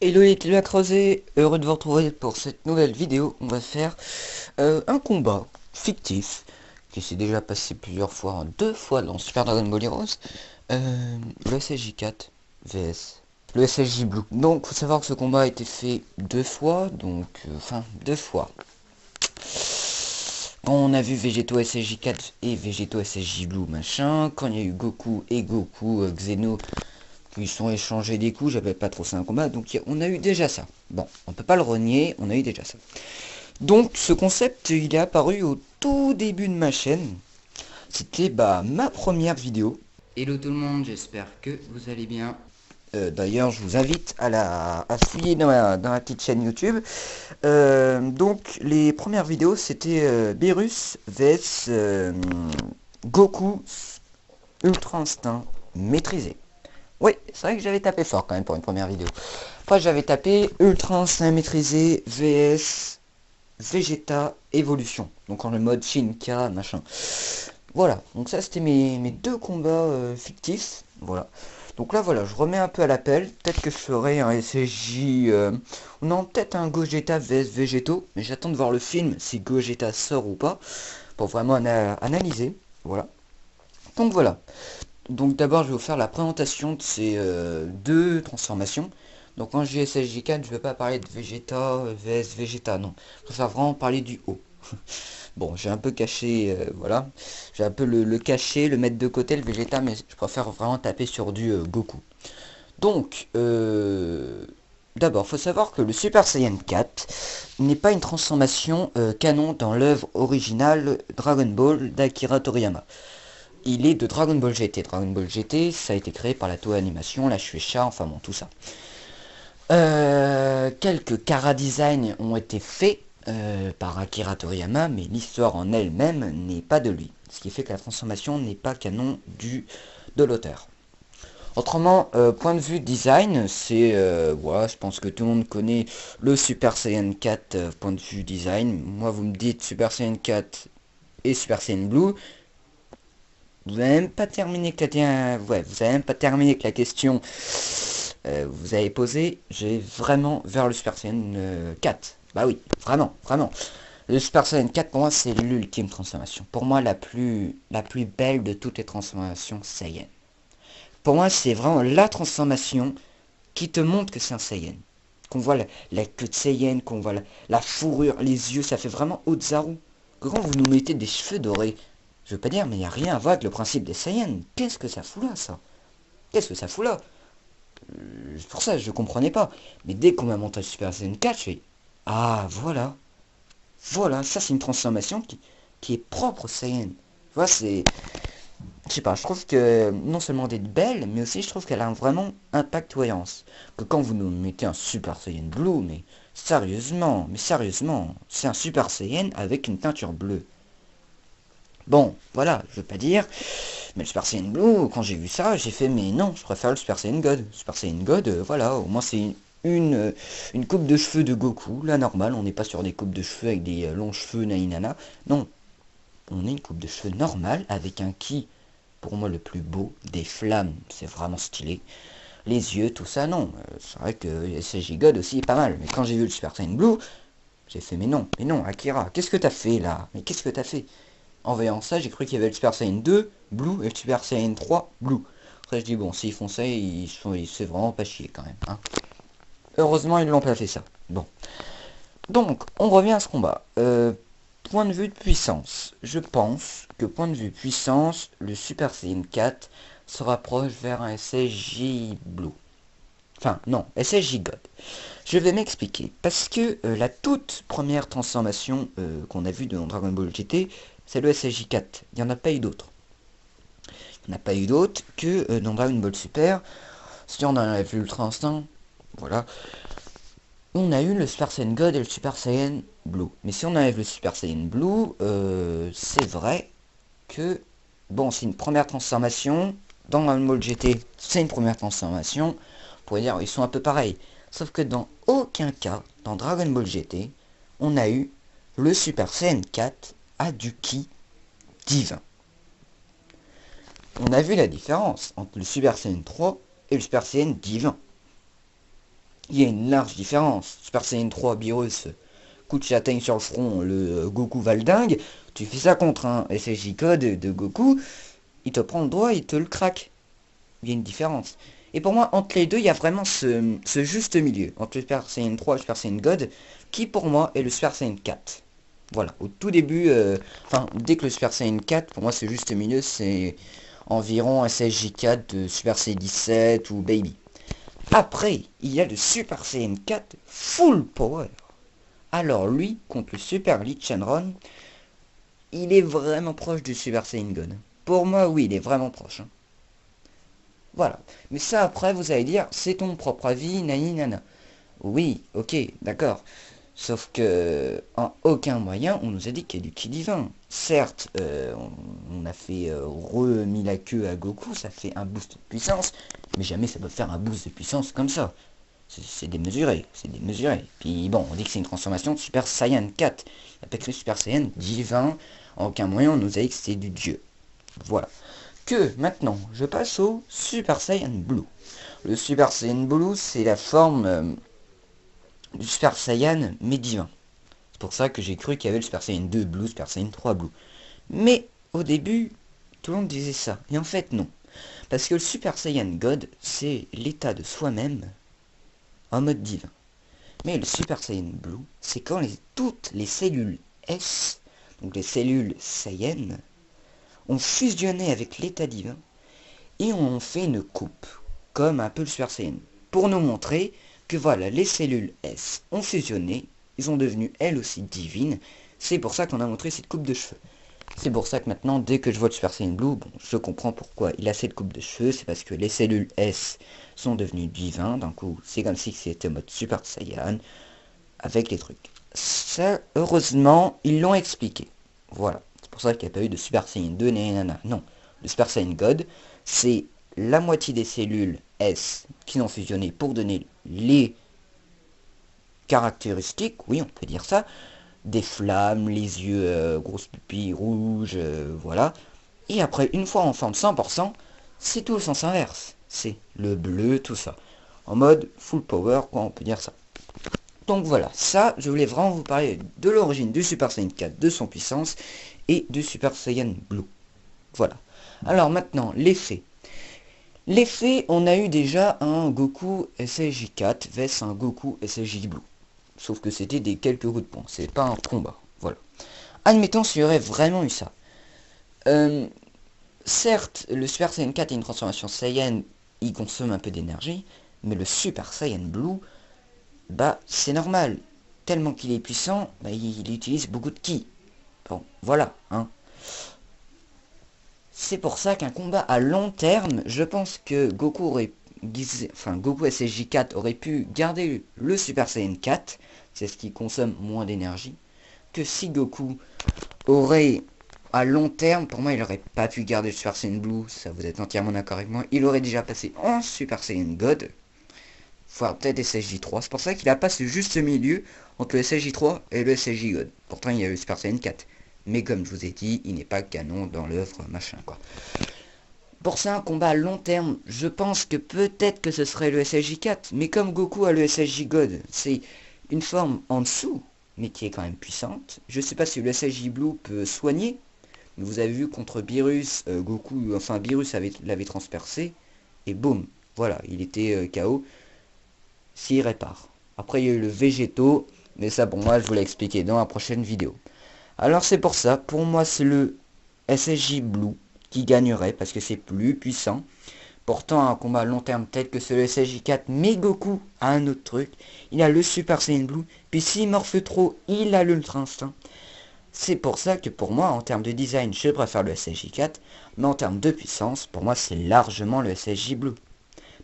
Hello les télos à creuser, heureux de vous retrouver pour cette nouvelle vidéo. On va faire un combat fictif qui s'est déjà passé plusieurs fois, deux fois dans Super Dragon Ball Heroes. Le SSJ4 vs le SSJ Blue. Donc faut savoir que ce combat a été fait deux fois, donc enfin deux fois. Quand on a vu Végéto SSJ4 et Végéto SSJ Blue machin, quand il y a eu Goku et Goku Xeno qui sont échangés des coups, j'appelle pas trop ça un combat, donc on a eu déjà ça. Bon, on peut pas le renier, on a eu déjà ça. Donc ce concept, il est apparu au tout début de ma chaîne. C'était ma première vidéo. Hello tout le monde, j'espère que vous allez bien. D'ailleurs, je vous invite à fouiller dans ma petite chaîne YouTube. Donc les premières vidéos, c'était Beerus vs Goku Ultra Instinct maîtrisé. Oui, c'est vrai que j'avais tapé fort quand même pour une première vidéo. Après, j'avais tapé Ultra Instinct maîtrisé vs Vegeta Evolution. Donc en le mode Shinka, machin. Voilà, donc ça c'était mes deux combats fictifs. Voilà. Donc là, voilà, je remets un peu à l'appel. Peut-être que je ferai un SSJ... non, peut-être un Gogeta vs Vegeto. Mais j'attends de voir le film, si Gogeta sort ou pas. Pour vraiment analyser. Voilà. Donc voilà. Donc d'abord je vais vous faire la présentation de ces deux transformations. Donc quand je dis SSJ4, je ne vais pas parler de Vegeta vs Vegeta, non. Je préfère vraiment parler du haut. Bon, j'ai un peu caché, voilà. J'ai un peu le cacher, le mettre de côté, le Vegeta, mais je préfère vraiment taper sur du Goku. Donc, d'abord, faut savoir que le Super Saiyan 4 n'est pas une transformation canon dans l'œuvre originale Dragon Ball d'Akira Toriyama. Il est de Dragon Ball GT. Dragon Ball GT, ça a été créé par la Toei Animation, la Shueisha, enfin bon, tout ça. Quelques chara-design ont été faits par Akira Toriyama, mais l'histoire en elle-même n'est pas de lui. Ce qui fait que la transformation n'est pas canon de l'auteur. Autrement, point de vue design, c'est... voilà, je pense que tout le monde connaît le Super Saiyan 4 point de vue design. Moi, vous me dites Super Saiyan 4 et Super Saiyan Blue. Vous avez même pas terminé que vous avez même pas terminé que la question vous avez posé. J'ai vraiment vers le Super Saiyan 4. Bah oui, vraiment, vraiment. Le Super Saiyan 4 pour moi c'est l'ultime transformation. Pour moi la plus belle de toutes les transformations Saiyan. Pour moi c'est vraiment la transformation qui te montre que c'est un Saiyan. Qu'on voit la queue de Saiyan, qu'on voit la fourrure, les yeux, ça fait vraiment Ozaru. Que quand vous nous mettez des cheveux dorés, je veux pas dire, mais il n'y a rien à voir avec le principe des Saiyans. Qu'est-ce que ça fout là, ça? Qu'est-ce que ça fout là? Pour ça, je comprenais pas. Mais dès qu'on m'a montré le Super Saiyan 4, je fais... Ah, voilà. Voilà, ça c'est une transformation qui est propre au Saiyan. Tu vois, c'est... Je sais pas, je trouve que non seulement d'être belle, mais aussi je trouve qu'elle a vraiment impact cohérence. Que quand vous nous mettez un Super Saiyan Blue, mais sérieusement, c'est un Super Saiyan avec une teinture bleue. Bon, voilà, je veux pas dire, mais le Super Saiyan Blue, quand j'ai vu ça, j'ai fait, mais non, je préfère le Super Saiyan God. Super Saiyan God, voilà, au moins c'est une coupe de cheveux de Goku, la normale, on n'est pas sur des coupes de cheveux avec des longs cheveux nainana. Non, on est une coupe de cheveux normale avec un ki, pour moi le plus beau, des flammes, c'est vraiment stylé. Les yeux, tout ça, non. C'est vrai que SSJ God aussi est pas mal, mais quand j'ai vu le Super Saiyan Blue, j'ai fait, mais non, Akira, qu'est-ce que t'as fait là? Mais qu'est-ce que t'as fait? En voyant ça, j'ai cru qu'il y avait le Super Saiyan 2 Blue et le Super Saiyan 3 Blue. Après, je dis, bon, s'ils font ça, c'est vraiment pas chier quand même. Hein. Heureusement, ils l'ont pas fait ça. Bon. Donc, on revient à ce combat. Point de vue de puissance. Je pense que point de vue puissance, le Super Saiyan 4 se rapproche vers un SSJ Blue. Enfin, non, SSJ God. Je vais m'expliquer. Parce que la toute première transformation qu'on a vue dans Dragon Ball GT, c'est le SSJ4. Il n'y en a pas eu d'autres. Il n'y en a pas eu d'autres que dans Dragon Ball Super. Si on en a vu Ultra Instinct, voilà. On a eu le Super Saiyan God et le Super Saiyan Blue. Mais si on enlève le Super Saiyan Blue, c'est vrai que, bon, c'est une première transformation. Dans Dragon Ball GT, c'est une première transformation. On pourrait dire ils sont un peu pareils. Sauf que dans aucun cas, dans Dragon Ball GT, on a eu le Super Saiyan 4 à du ki divin. On a vu la différence entre le Super Saiyan 3 et le Super Saiyan divin. Il y a une large différence. Super Saiyan 3, Beerus, coup de châtaigne sur le front, le Goku Valdingue, tu fais ça contre un SSJ code de Goku, il te prend le doigt, il te le craque. Il y a une différence. Et pour moi, entre les deux, il y a vraiment ce juste milieu, entre le Super Saiyan 3 et le Super Saiyan God, qui pour moi est le Super Saiyan 4. Voilà, au tout début, enfin, dès que le Super Saiyan 4, pour moi, ce juste milieu, c'est environ SSJ4 de Super Saiyan 17 ou Baby. Après, il y a le Super Saiyan 4 Full Power. Alors lui, contre le Super Lee Shenron, il est vraiment proche du Super Saiyan God. Pour moi, oui, il est vraiment proche. Hein. Voilà. Mais ça, après, vous allez dire, c'est ton propre avis, nani nana. Oui, ok, d'accord. Sauf que, en aucun moyen, on nous a dit qu'il y a du ki divin. Certes, on a fait remis la queue à Goku, ça fait un boost de puissance, mais jamais ça peut faire un boost de puissance comme ça. C'est démesuré, c'est démesuré. Puis bon, on dit que c'est une transformation de Super Saiyan 4. Il n'y a pas que le Super Saiyan divin. En aucun moyen, on nous a dit que c'était du dieu. Voilà. Que maintenant, je passe au Super Saiyan Blue. Le Super Saiyan Blue, c'est la forme du Super Saiyan mais divin. C'est pour ça que j'ai cru qu'il y avait le Super Saiyan 2 Blue, Super Saiyan 3 Blue. Mais au début, tout le monde disait ça. Et en fait, non. Parce que le Super Saiyan God, c'est l'état de soi-même en mode divin. Mais le Super Saiyan Blue, c'est quand toutes les cellules S, donc les cellules Saiyan, ont fusionné avec l'état divin et ont fait une coupe, comme un peu le Super Saiyan, pour nous montrer que voilà, les cellules S ont fusionné, ils sont devenus elles aussi divines, c'est pour ça qu'on a montré cette coupe de cheveux. C'est pour ça que maintenant, dès que je vois le Super Saiyan Blue, bon, je comprends pourquoi il a cette coupe de cheveux, c'est parce que les cellules S sont devenues divins, d'un coup, c'est comme si c'était en mode Super Saiyan, avec les trucs. Ça, heureusement, ils l'ont expliqué. Voilà. C'est pour ça qu'il n'y a pas eu de Super Saiyan 2, nanana. Non. Le Super Saiyan God, c'est la moitié des cellules S qui ont fusionné pour donner les caractéristiques, oui, on peut dire ça, des flammes, les yeux, grosses pupilles rouges, voilà. Et après, une fois en forme 100%, c'est tout le sens inverse. C'est le bleu, tout ça. En mode full power, quoi, on peut dire ça. Donc voilà, ça, je voulais vraiment vous parler de l'origine du Super Saiyan 4, de son puissance, et du Super Saiyan Blue. Voilà. Alors maintenant, l'effet. L'effet, on a eu déjà un Goku SSJ4 vs un Goku SSJ Blue. Sauf que c'était des quelques coups de poing, c'est pas un combat. Voilà. Admettons s'il y aurait vraiment eu ça. Euh, certes, le Super Saiyan 4 est une transformation Saiyan, il consomme un peu d'énergie, mais le Super Saiyan Blue, bah c'est normal. Tellement qu'il est puissant, bah, il utilise beaucoup de ki. Bon, voilà, hein. C'est pour ça qu'un combat à long terme, je pense que Goku SSJ4 aurait pu garder le Super Saiyan 4, c'est ce qui consomme moins d'énergie, que si Goku aurait à long terme, pour moi il aurait pas pu garder le Super Saiyan Blue, ça vous êtes entièrement d'accord avec moi, il aurait déjà passé en Super Saiyan God, voire peut-être SSJ3, c'est pour ça qu'il a pas ce juste milieu entre le SSJ3 et le SSJ God. Pourtant il y a eu le Super Saiyan 4. Mais comme je vous ai dit, il n'est pas canon dans l'œuvre, machin quoi. Pour ça, un combat à long terme, je pense que peut-être que ce serait le SSJ4, mais comme Goku a le SSJ God, c'est une forme en dessous, mais qui est quand même puissante. Je sais pas si le SSJ Blue peut soigner, mais vous avez vu contre Beerus, Goku, enfin Beerus l'avait transpercé, et boum, voilà, il était KO, s'il répare. Après il y a eu le Végéto, mais ça pour moi je vous l'ai expliqué dans la prochaine vidéo. Alors c'est pour ça, pour moi c'est le SSJ Blue qui gagnerait parce que c'est plus puissant. Pourtant un combat à long terme tel que c'est le SSJ4, mais Goku a un autre truc. Il a le Super Saiyan Blue, puis s'il morfle trop, il a l'Ultra Instinct. C'est pour ça que pour moi, en termes de design, je préfère le SSJ4, mais en termes de puissance, pour moi c'est largement le SSJ Blue.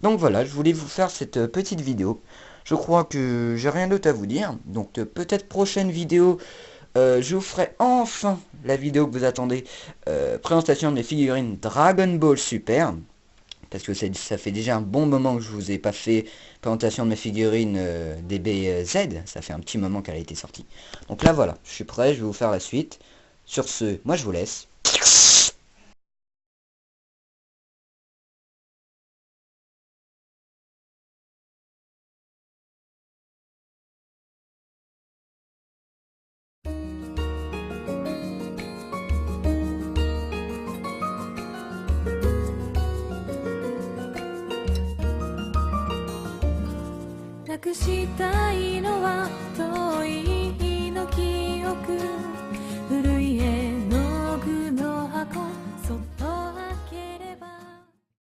Donc voilà, je voulais vous faire cette petite vidéo. Je crois que j'ai rien d'autre à vous dire. Donc peut-être prochaine vidéo, je vous ferai enfin la vidéo que vous attendez. Présentation de mes figurines Dragon Ball Super. Parce que ça fait déjà un bon moment que je vous ai pas fait présentation de mes figurines DBZ. Ça fait un petit moment qu'elle a été sortie. Donc là voilà, je suis prêt, je vais vous faire la suite. Sur ce, moi je vous laisse. くしたいのは遠い